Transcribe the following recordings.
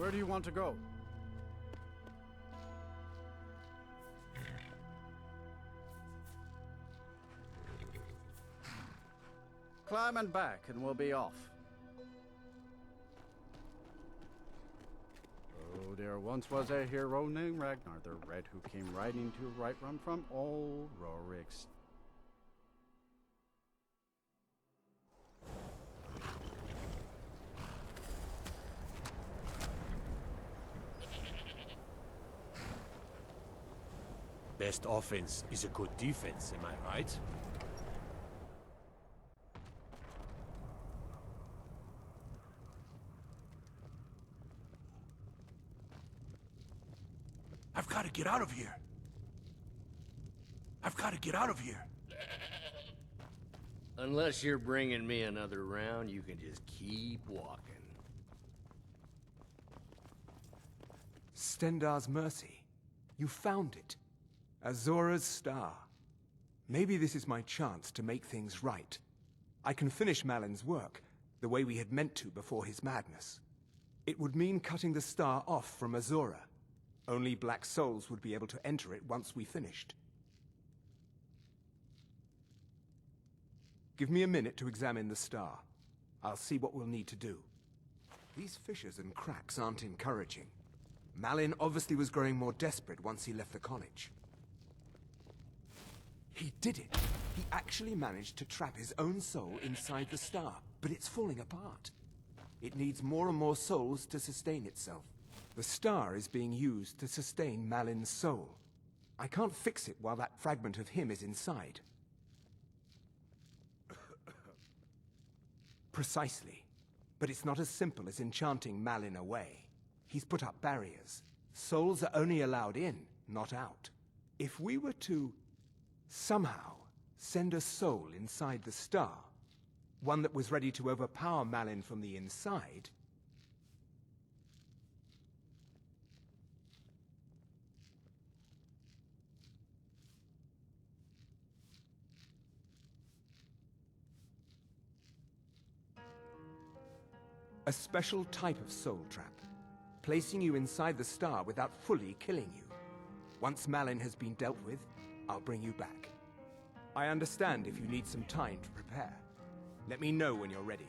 Where do you want to go? Climb and back, and we'll be off. Oh, there once was a hero named Ragnar the Red who came riding to right run from old Rorik's. Best offense is a good defense, am I right? I've got to get out of here. I've got to get out of here. Unless you're bringing me another round, you can just keep walking. Stendarr's mercy. You found it. Azora's star. Maybe this is my chance to make things right. I can finish Malin's work, the way we had meant to before his madness. It would mean cutting the star off from Azora. Only Black Souls would be able to enter it once we finished. Give me a minute to examine the star. I'll see what we'll need to do. These fissures and cracks aren't encouraging. Malin obviously was growing more desperate once he left the college. He did it! He actually managed to trap his own soul inside the star, but it's falling apart. It needs more and more souls to sustain itself. The star is being used to sustain Malin's soul. I can't fix it while that fragment of him is inside. Precisely. But it's not as simple as enchanting Malin away. He's put up barriers. Souls are only allowed in, not out. If we were to somehow send a soul inside the star, one that was ready to overpower Malin from the inside, a special type of soul trap, placing you inside the star without fully killing you. Once Malin has been dealt with, I'll bring you back. I understand if you need some time to prepare. Let me know when you're ready.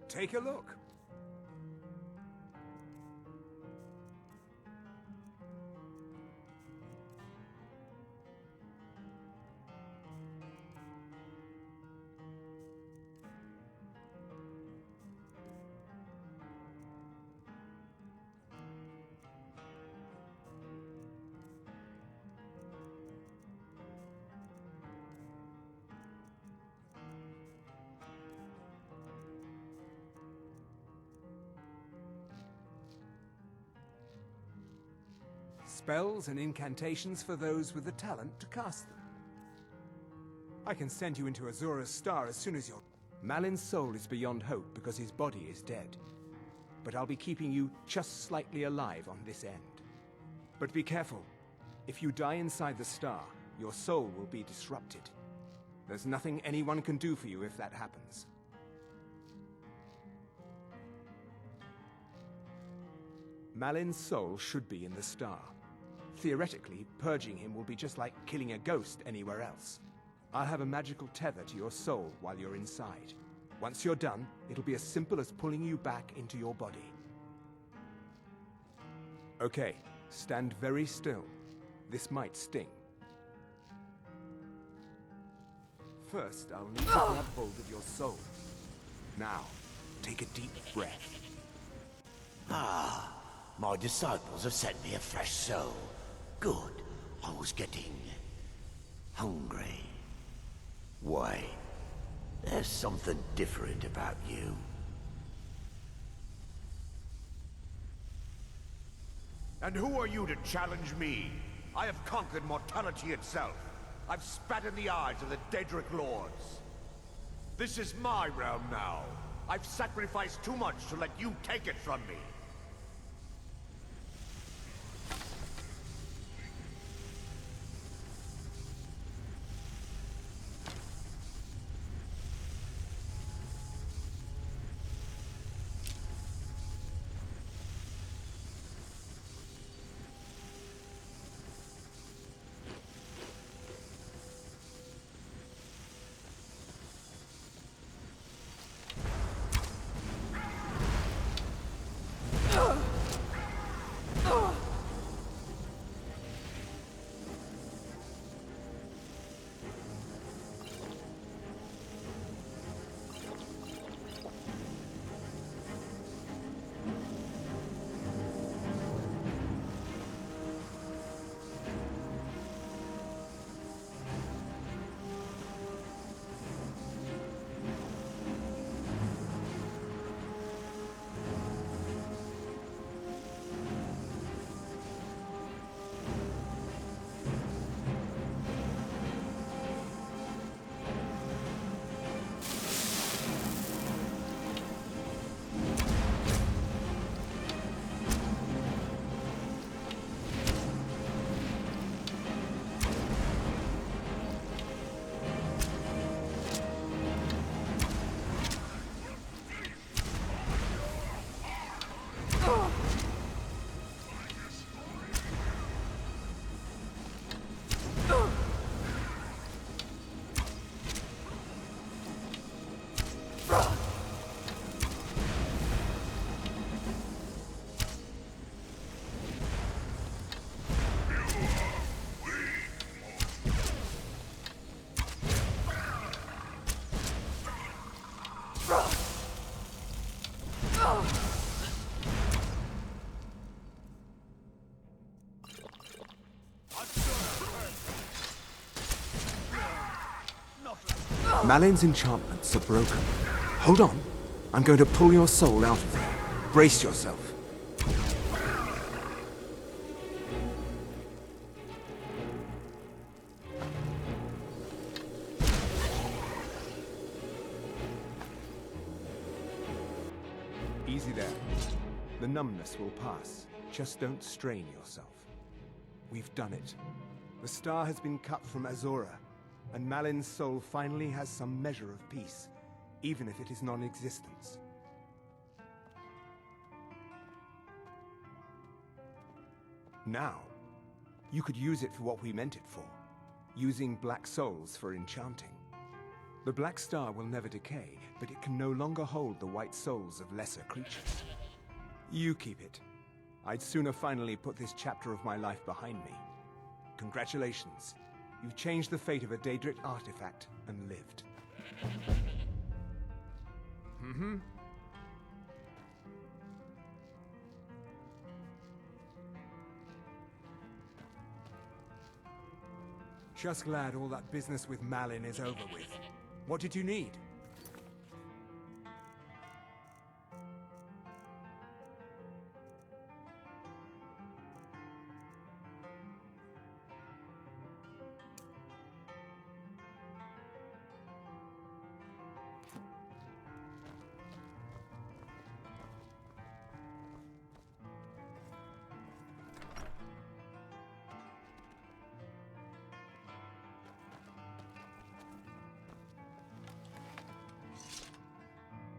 Take a look. Spells and incantations for those with the talent to cast them. I can send you into Azora's star as soon as you're... Malin's soul is beyond hope because his body is dead. But I'll be keeping you just slightly alive on this end. But be careful. If you die inside the star, your soul will be disrupted. There's nothing anyone can do for you if that happens. Malin's soul should be in the star. Theoretically, purging him will be just like killing a ghost anywhere else. I'll have a magical tether to your soul while you're inside. Once you're done, it'll be as simple as pulling you back into your body. Okay, stand very still. This might sting. First, I'll need to grab hold of your soul. Now, take a deep breath. Ah, my disciples have sent me a fresh soul. Good. I was getting hungry. Wait. There's something different about you. And who are you to challenge me? I have conquered mortality itself. I've spat in the eyes of the Daedric Lords. This is my realm now. I've sacrificed too much to let you take it from me. Malin's enchantments are broken. Hold on. I'm going to pull your soul out of there. Brace yourself. Easy there. The numbness will pass. Just don't strain yourself. We've done it. The star has been cut from Azora, and Malin's soul finally has some measure of peace, even if it is non-existence. Now, you could use it for what we meant it for, using black souls for enchanting. The black star will never decay, but it can no longer hold the white souls of lesser creatures. You keep it. I'd sooner finally put this chapter of my life behind me. Congratulations. You've changed the fate of a Daedric artifact and lived. Just glad all that business with Malin is over with. What did you need?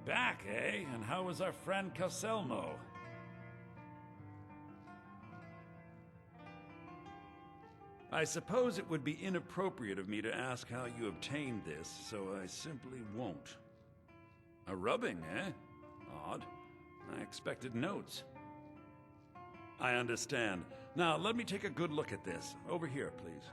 Back, eh? And how was our friend Caselmo? I suppose it would be inappropriate of me to ask how you obtained this, so I simply won't. A rubbing, eh? Odd. I expected notes. I understand. Now, let me take a good look at this. Over here, please.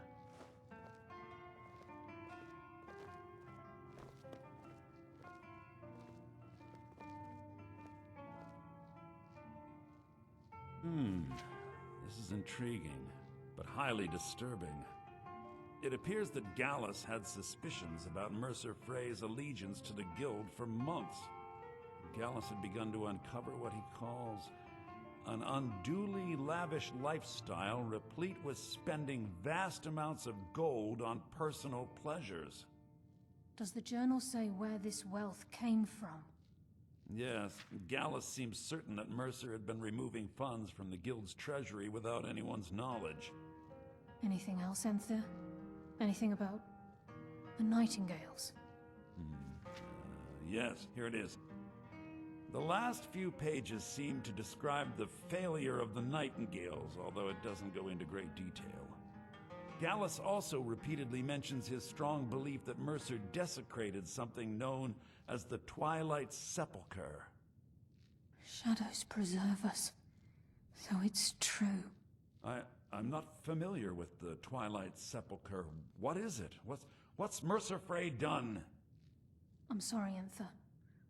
This is intriguing, but highly disturbing. It appears that Gallus had suspicions about Mercer Frey's allegiance to the Guild for months. Gallus had begun to uncover what he calls an unduly lavish lifestyle replete with spending vast amounts of gold on personal pleasures. Does the journal say where this wealth came from? Yes, Gallus seems certain that Mercer had been removing funds from the Guild's treasury without anyone's knowledge. Anything else, Enther? Anything about the Nightingales? Yes, here it is. The last few pages seem to describe the failure of the Nightingales, although it doesn't go into great detail. Gallus also repeatedly mentions his strong belief that Mercer desecrated something known as the Twilight Sepulchre. Shadows preserve us. So it's true. I'm not familiar with the Twilight Sepulchre. What is it? What's Mercer Frey done? I'm sorry, Enther.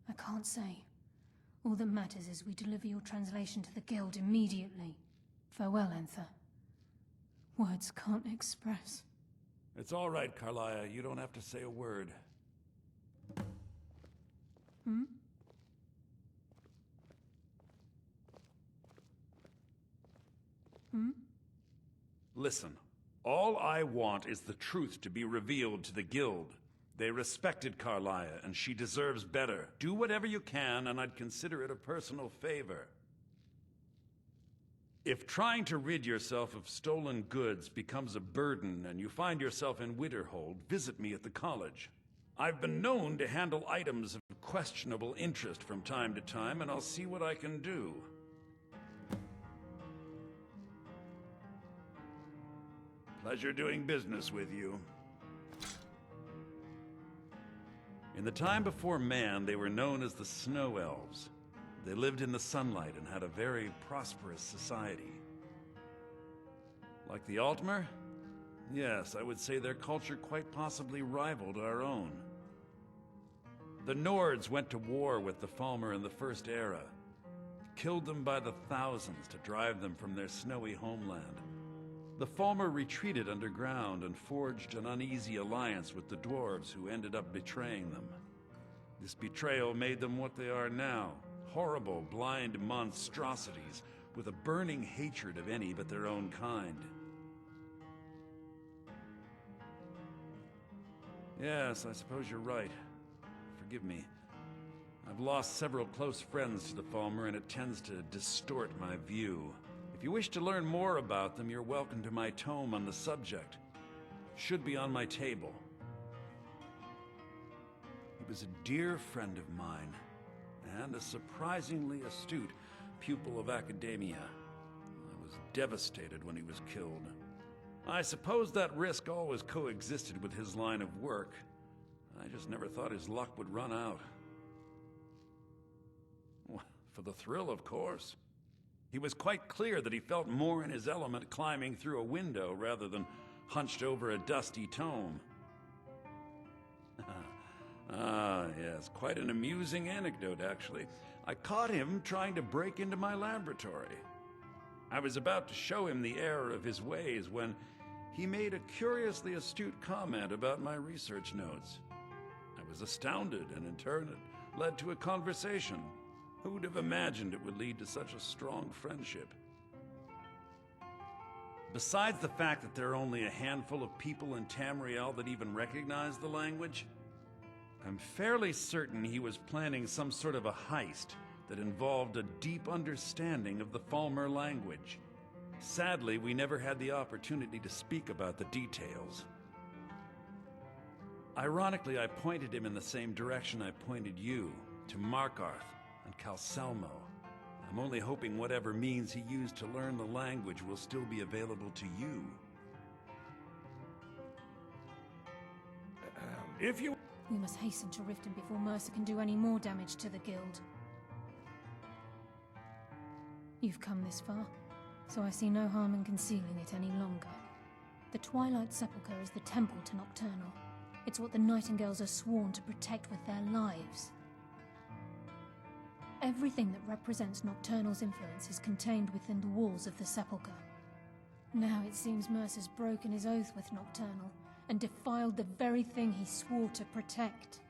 I can't say. All that matters is we deliver your translation to the Guild immediately. Farewell, Enther. Words can't express. It's all right, Carlia. You don't have to say a word. Listen, all I want is the truth to be revealed to the Guild. They respected Carlia, and she deserves better. Do whatever you can, and I'd consider it a personal favor. If trying to rid yourself of stolen goods becomes a burden and you find yourself in Winterhold, visit me at the college. I've been known to handle items of questionable interest from time to time, and I'll see what I can do. Pleasure doing business with you. In the time before man, they were known as the Snow Elves. They lived in the sunlight and had a very prosperous society. Like the Altmer? Yes, I would say their culture quite possibly rivaled our own. The Nords went to war with the Falmer in the First Era. killed them by the thousands to drive them from their snowy homeland. The Falmer retreated underground and forged an uneasy alliance with the dwarves who ended up betraying them. This betrayal made them what they are now, horrible, blind monstrosities with a burning hatred of any but their own kind. Yes, I suppose you're right. Forgive me. I've lost several close friends to the Falmer, and it tends to distort my view. If you wish to learn more about them, you're welcome to my tome on the subject. Should be on my table. He was a dear friend of mine, and a surprisingly astute pupil of academia. I was devastated when he was killed. I suppose that risk always coexisted with his line of work. I just never thought his luck would run out. Well, for the thrill, of course. He was quite clear that he felt more in his element climbing through a window rather than hunched over a dusty tome. Ah, yes, quite an amusing anecdote, actually. I caught him trying to break into my laboratory. I was about to show him the error of his ways when he made a curiously astute comment about my research notes. I was astounded, and in turn it led to a conversation. Who would have imagined it would lead to such a strong friendship? Besides the fact that there are only a handful of people in Tamriel that even recognize the language, I'm fairly certain he was planning some sort of a heist that involved a deep understanding of the Falmer language. Sadly, we never had the opportunity to speak about the details. Ironically, I pointed him in the same direction I pointed you, to Markarth and Calselmo. I'm only hoping whatever means he used to learn the language will still be available to you. If you... We must hasten to Riften before Mercer can do any more damage to the guild. You've come this far, so I see no harm in concealing it any longer. The Twilight Sepulchre is the temple to Nocturnal. It's what the Nightingales are sworn to protect with their lives. Everything that represents Nocturnal's influence is contained within the walls of the Sepulchre. Now it seems Mercer's broken his oath with Nocturnal and defiled the very thing he swore to protect.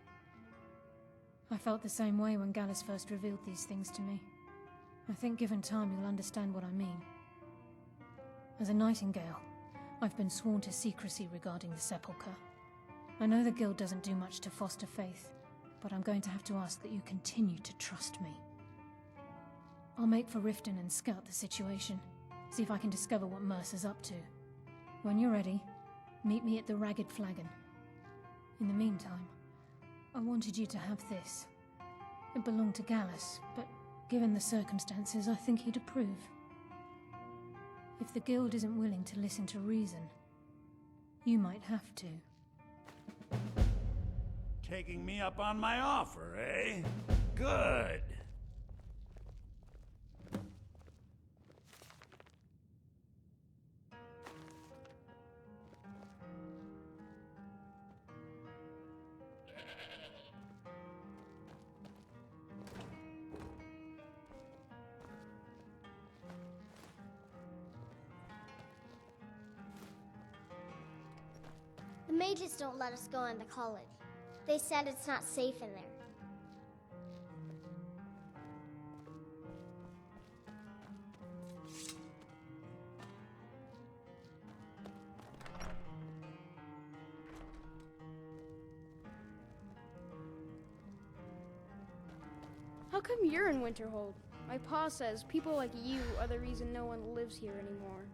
I felt the same way when Gallus first revealed these things to me. I think given time you'll understand what I mean. As a Nightingale, I've been sworn to secrecy regarding the Sepulchre. I know the Guild doesn't do much to foster faith, but I'm going to have to ask that you continue to trust me. I'll make for Riften and scout the situation, see if I can discover what Mercer's up to. When you're ready, meet me at the Ragged Flagon. In the meantime, I wanted you to have this. It belonged to Gallus, but given the circumstances, I think he'd approve. If the Guild isn't willing to listen to reason, you might have to. Taking me up on my offer, eh? Good. The mages don't let us go into college. They said it's not safe in there. How come you're in Winterhold? My pa says people like you are the reason no one lives here anymore.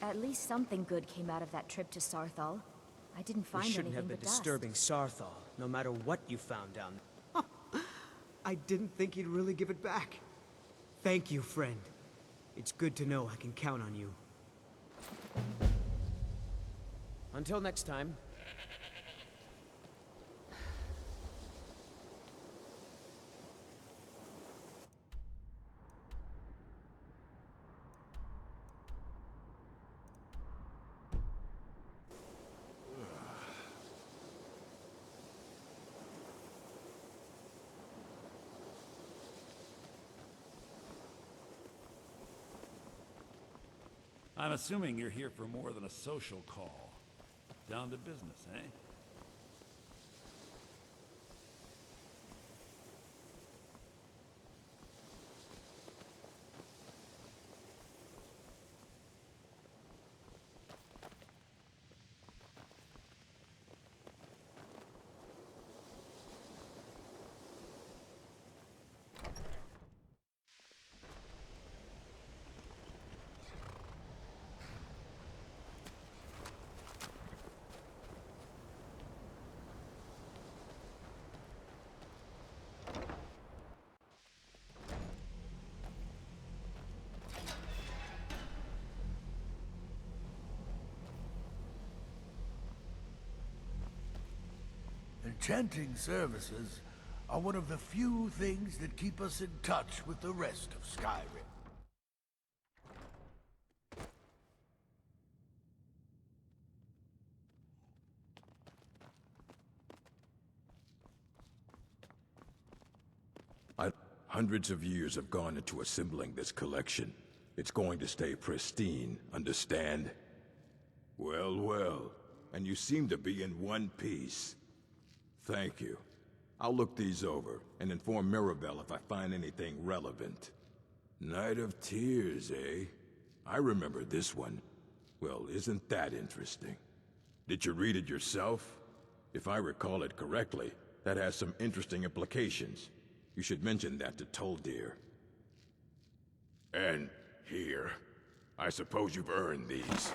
At least something good came out of that trip to Sarthal. I didn't find We shouldn't anything have been but dust. disturbing Sarthal, no matter what you found down there. I didn't think you'd really give it back. Thank you, friend. It's good to know I can count on you. Until next time. I'm assuming you're here for more than a social call. Down to business, eh? Enchanting services are one of the few things that keep us in touch with the rest of Skyrim. Hundreds of years have gone into assembling this collection. It's going to stay pristine, understand? Well, well. And you seem to be in one piece. Thank you. I'll look these over and inform Mirabelle if I find anything relevant. Night of Tears, eh? I remember this one. Well, isn't that interesting? Did you read it yourself? If I recall it correctly, that has some interesting implications. You should mention that to Toldir. And here. I suppose you've earned these.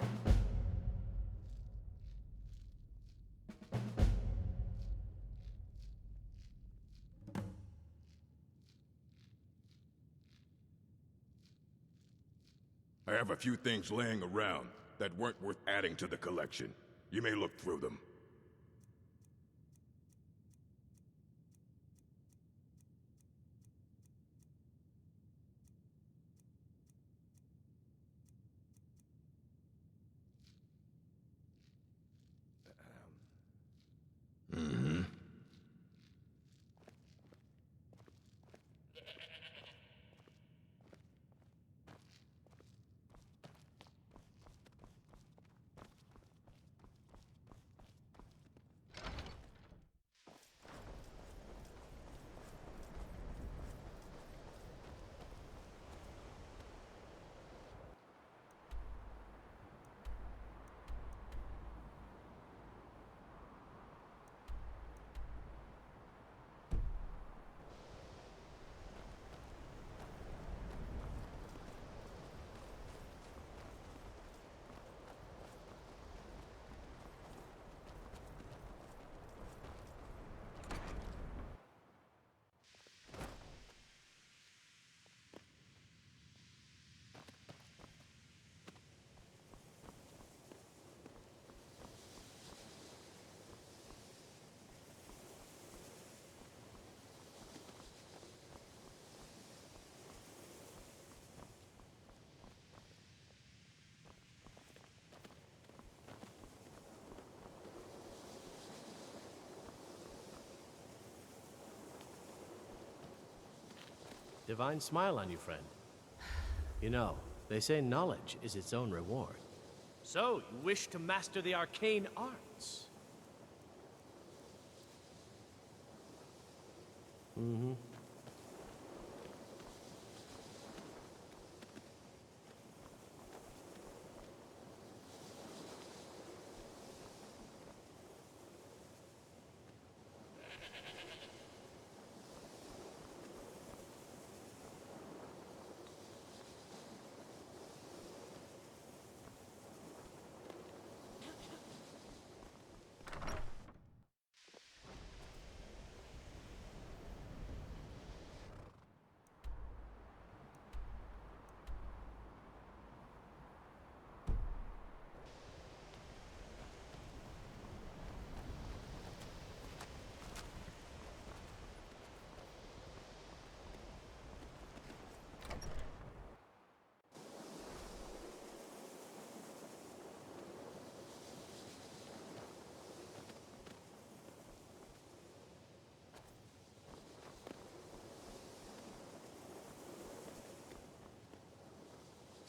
I have a few things laying around that weren't worth adding to the collection. You may look through them. Divine smile on you, friend. You know, they say knowledge is its own reward. So, you wish to master the arcane arts? Mm-hmm.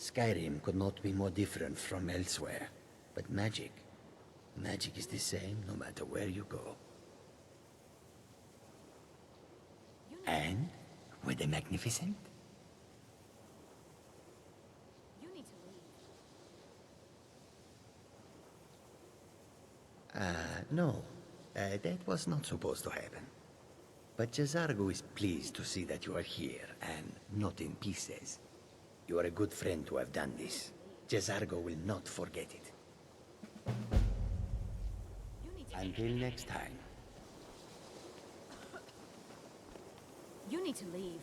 Skyrim could not be more different from elsewhere. But magic is the same no matter where you go. And were they magnificent? You need to leave. No. That was not supposed to happen. But Jazargo is pleased to see that you are here, and not in pieces. You are a good friend to have done this. Jazargo will not forget it. Until next time. You need to leave.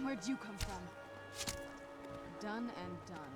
Where'd you come from? Done and done.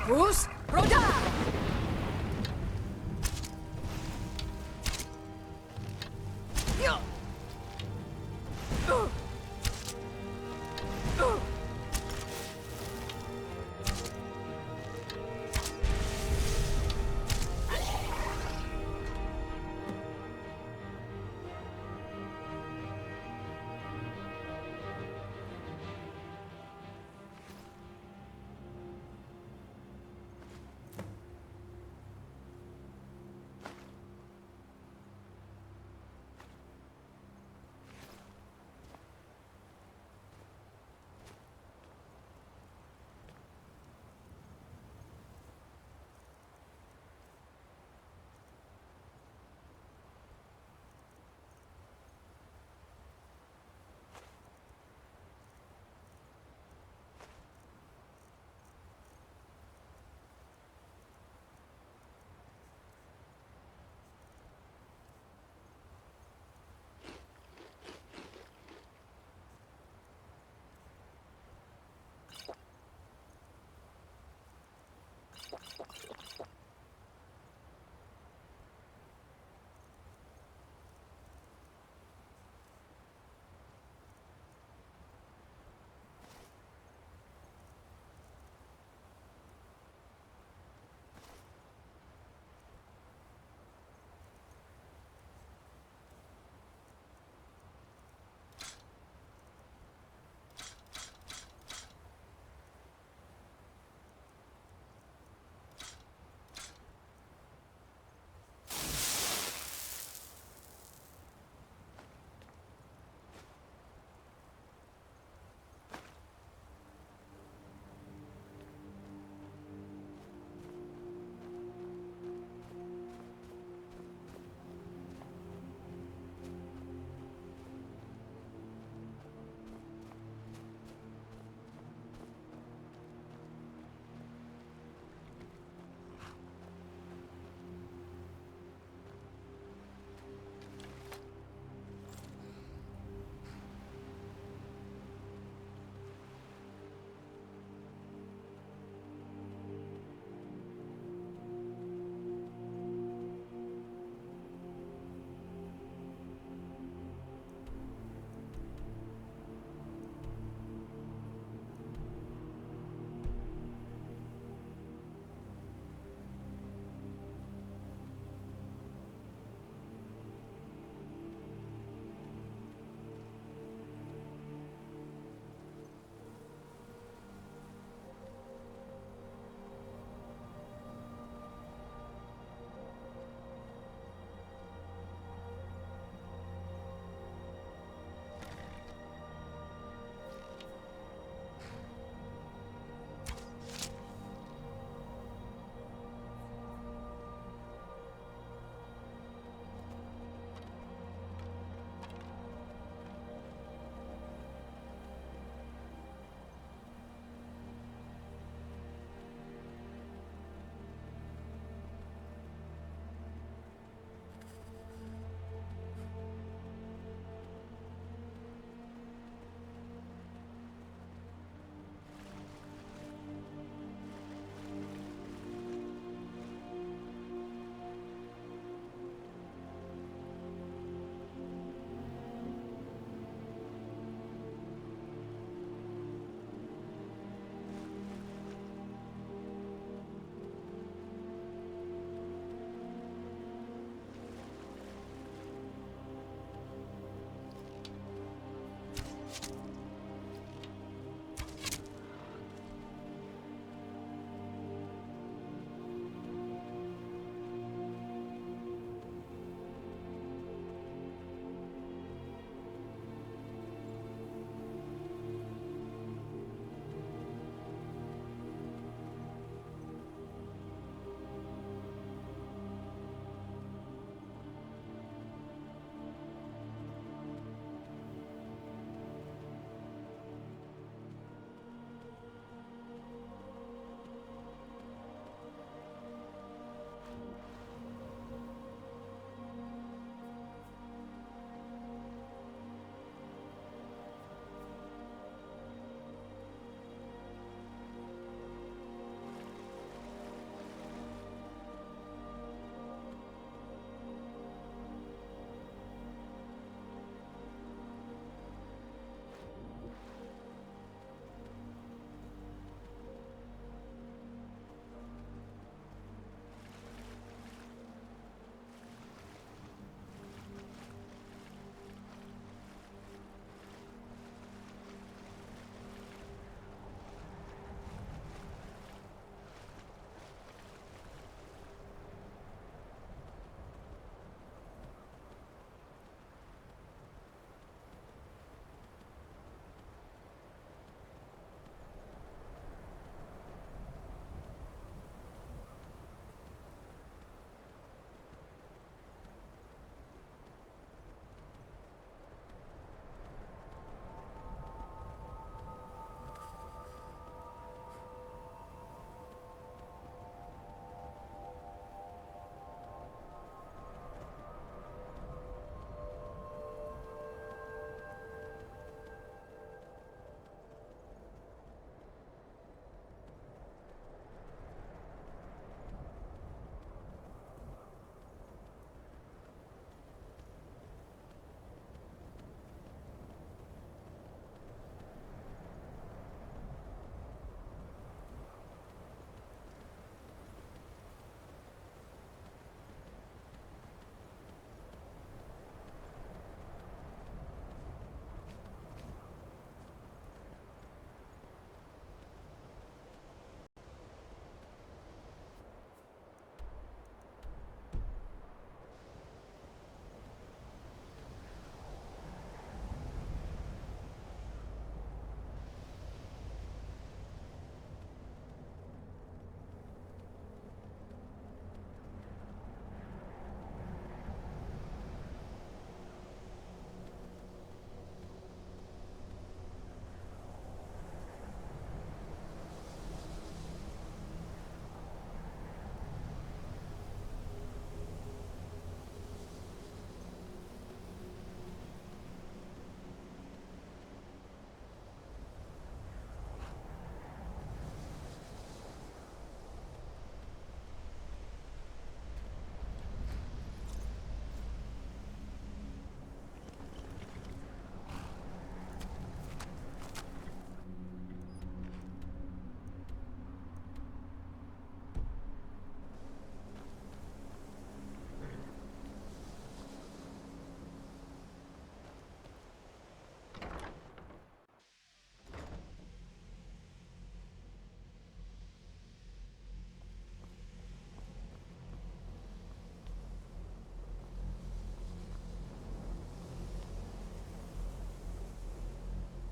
Who's Roda?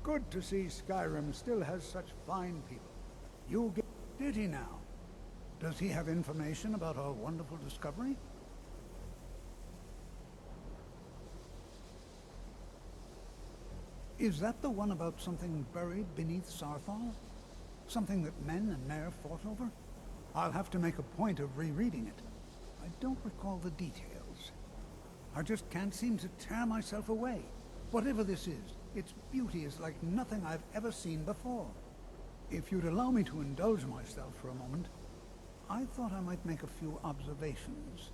good to see Skyrim still has such fine people. You get... Did he now? Does he have information about our wonderful discovery? Is that the one about something buried beneath Sarthal? Something that men and Mare fought over? I'll have to make a point of rereading it. I don't recall the details. I just can't seem to tear myself away. Whatever this is, its beauty is like nothing I've ever seen before. If you'd allow me to indulge myself for a moment, I thought I might make a few observations.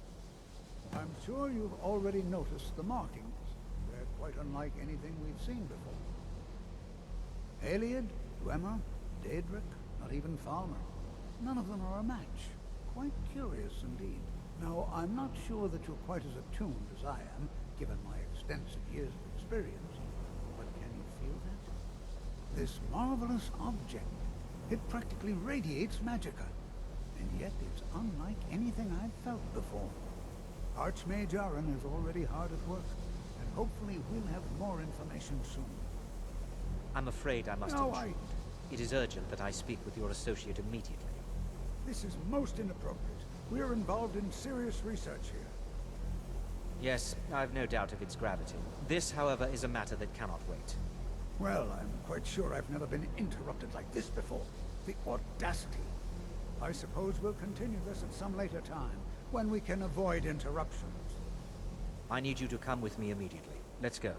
I'm sure you've already noticed the markings. They're quite unlike anything we've seen before. Ayleid, Dwemer, Daedric, not even Falmer. None of them are a match. Quite curious indeed. Now, I'm not sure that you're quite as attuned as I am, given my extensive years of experience. But can you feel that? This marvelous object, it practically radiates magicka. And yet it's unlike anything I've felt before. Archmage Aaron is already hard at work, and hopefully we'll have more information soon. I'm afraid I must intrude. It is urgent that I speak with your associate immediately. This is most inappropriate. We're involved in serious research here. Yes, I've no doubt of its gravity. This, however, is a matter that cannot wait. Well, I'm quite sure I've never been interrupted like this before. The audacity. I suppose we'll continue this at some later time, when we can avoid interruptions. I need you to come with me immediately. Let's go.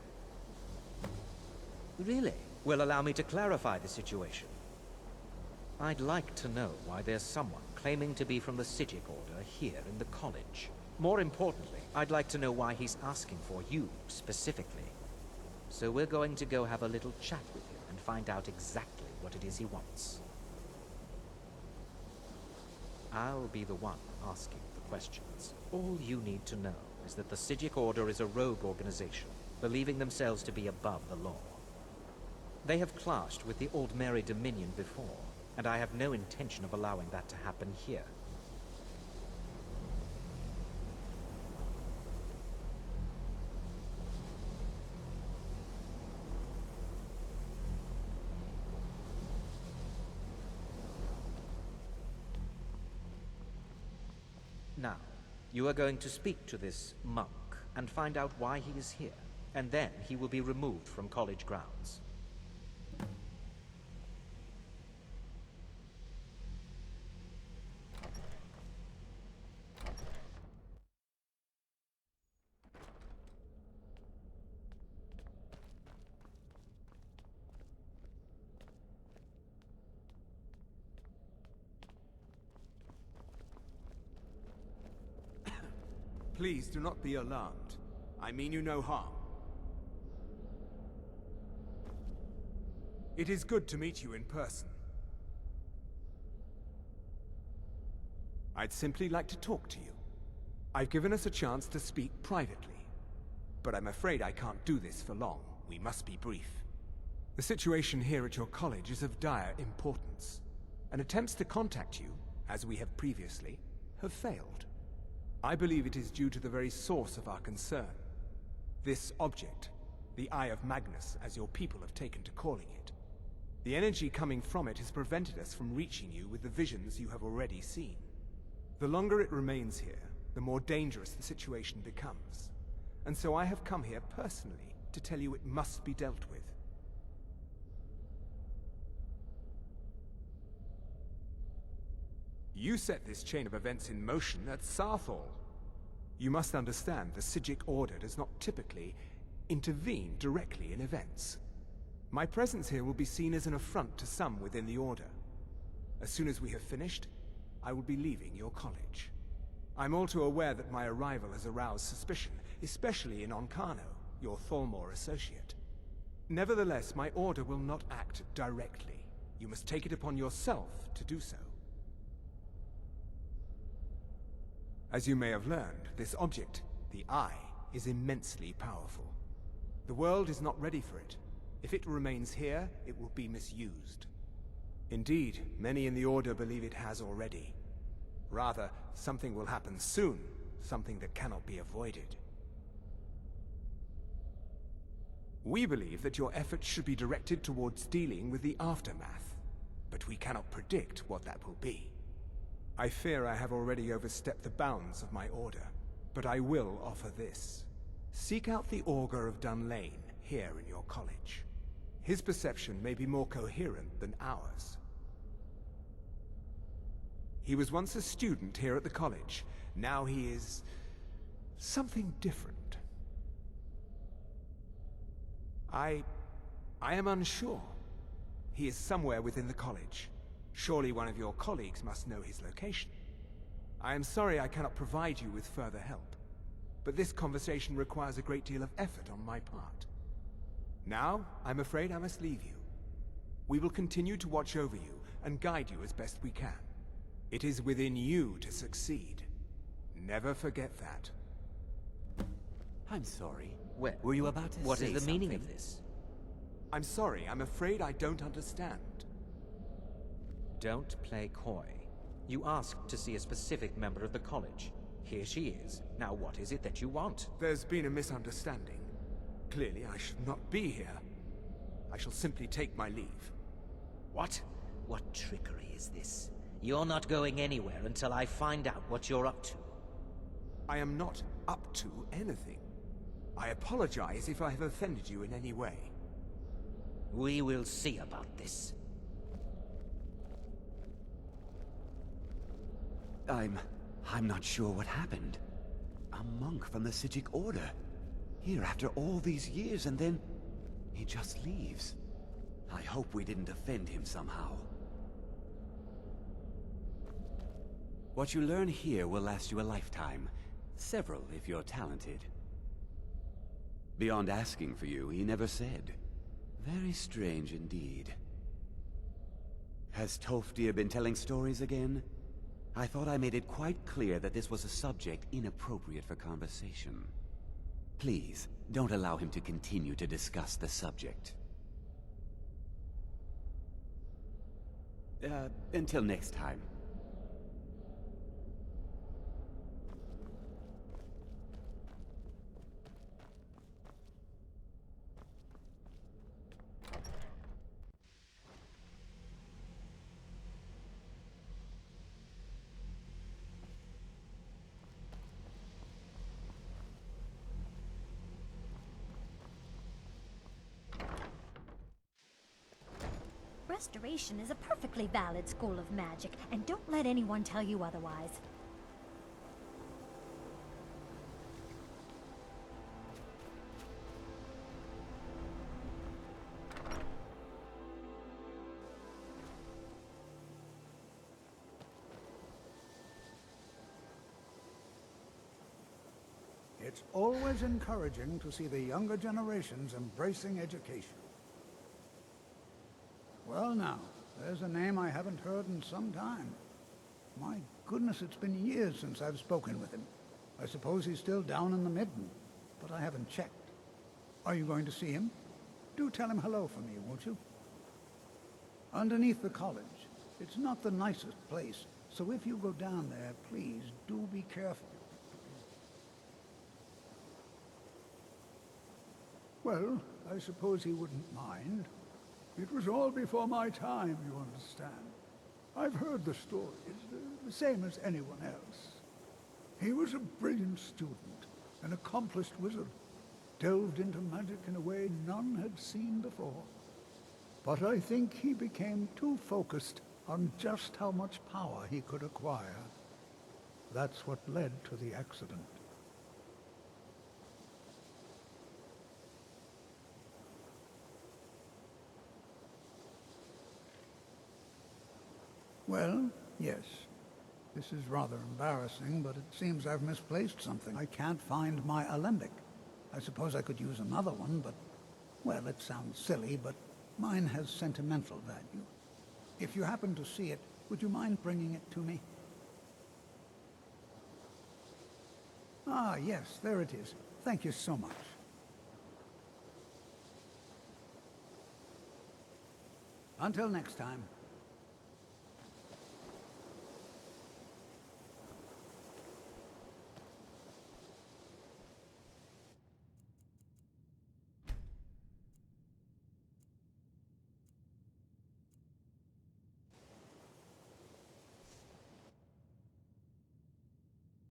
Really? Will allow me to clarify the situation. I'd like to know why there's someone claiming to be from the Psijic Order here in the college. More importantly, I'd like to know why he's asking for you, specifically. So we're going to go have a little chat with him and find out exactly what it is he wants. I'll be the one asking the questions. All you need to know is that the Psijic Order is a rogue organization, believing themselves to be above the law. They have clashed with the Old Mary Dominion before, and I have no intention of allowing that to happen here. Now, you are going to speak to this monk and find out why he is here, and then he will be removed from college grounds. Please do not be alarmed. I mean you no harm. It is good to meet you in person. I'd simply like to talk to you. I've given us a chance to speak privately, but I'm afraid I can't do this for long. We must be brief. The situation here at your college is of dire importance, and attempts to contact you, as we have previously, have failed. I believe it is due to the very source of our concern. This object, the Eye of Magnus, as your people have taken to calling it. The energy coming from it has prevented us from reaching you with the visions you have already seen. The longer it remains here, the more dangerous the situation becomes. And so I have come here personally to tell you it must be dealt with. You set this chain of events in motion at Sarthal. You must understand the Psijic Order does not typically intervene directly in events. My presence here will be seen as an affront to some within the Order. As soon as we have finished, I will be leaving your college. I'm all too aware that my arrival has aroused suspicion, especially in Onkano, your Thalmor associate. Nevertheless, my Order will not act directly. You must take it upon yourself to do so. As you may have learned, this object, the Eye, is immensely powerful. The world is not ready for it. If it remains here, it will be misused. Indeed, many in the Order believe it has already. Rather, something will happen soon, something that cannot be avoided. We believe that your efforts should be directed towards dealing with the aftermath, but we cannot predict what that will be. I fear I have already overstepped the bounds of my order, but I will offer this. Seek out the Augur of Dunlane here in your college. His perception may be more coherent than ours. He was once a student here at the college. Now he is something different. I am unsure. He is somewhere within the college. Surely one of your colleagues must know his location. I am sorry I cannot provide you with further help, but this conversation requires a great deal of effort on my part. Now, I'm afraid I must leave you. We will continue to watch over you and guide you as best we can. It is within you to succeed. Never forget that. I'm sorry. Well, were you about to what say is the meaning of something? this? I'm sorry, I'm afraid I don't understand. Don't play coy. You asked to see a specific member of the college. Here she is. Now what is it that you want? There's been a misunderstanding. Clearly I should not be here. I shall simply take my leave. What? What trickery is this? You're not going anywhere until I find out what you're up to. I am not up to anything. I apologize if I have offended you in any way. We will see about this. I'm not sure what happened. A monk from the Sijic Order. Here after all these years, and then he just leaves. I hope we didn't offend him somehow. What you learn here will last you a lifetime. Several, if you're talented. Beyond asking for you, he never said. Very strange indeed. Has Toftir been telling stories again? I thought I made it quite clear that this was a subject inappropriate for conversation. Please, don't allow him to continue to discuss the subject. Until next time. Restoration is a perfectly valid school of magic, and don't let anyone tell you otherwise. It's always encouraging to see the younger generations embracing education. Well now, there's a name I haven't heard in some time. My goodness, it's been years since I've spoken with him. I suppose he's still down in the Midden, but I haven't checked. Are you going to see him? Do tell him hello for me, won't you? Underneath the college. It's not the nicest place, so if you go down there, please do be careful. Well, I suppose he wouldn't mind. It was all before my time, you understand. I've heard the stories, the same as anyone else. He was a brilliant student, an accomplished wizard, delved into magic in a way none had seen before. But I think he became too focused on just how much power he could acquire. That's what led to the accident. Well, yes. This is rather embarrassing, but it seems I've misplaced something. I can't find my alembic. I suppose I could use another one, but, well, it sounds silly, but mine has sentimental value. If you happen to see it, would you mind bringing it to me? Ah, yes, there it is. Thank you so much. Until next time.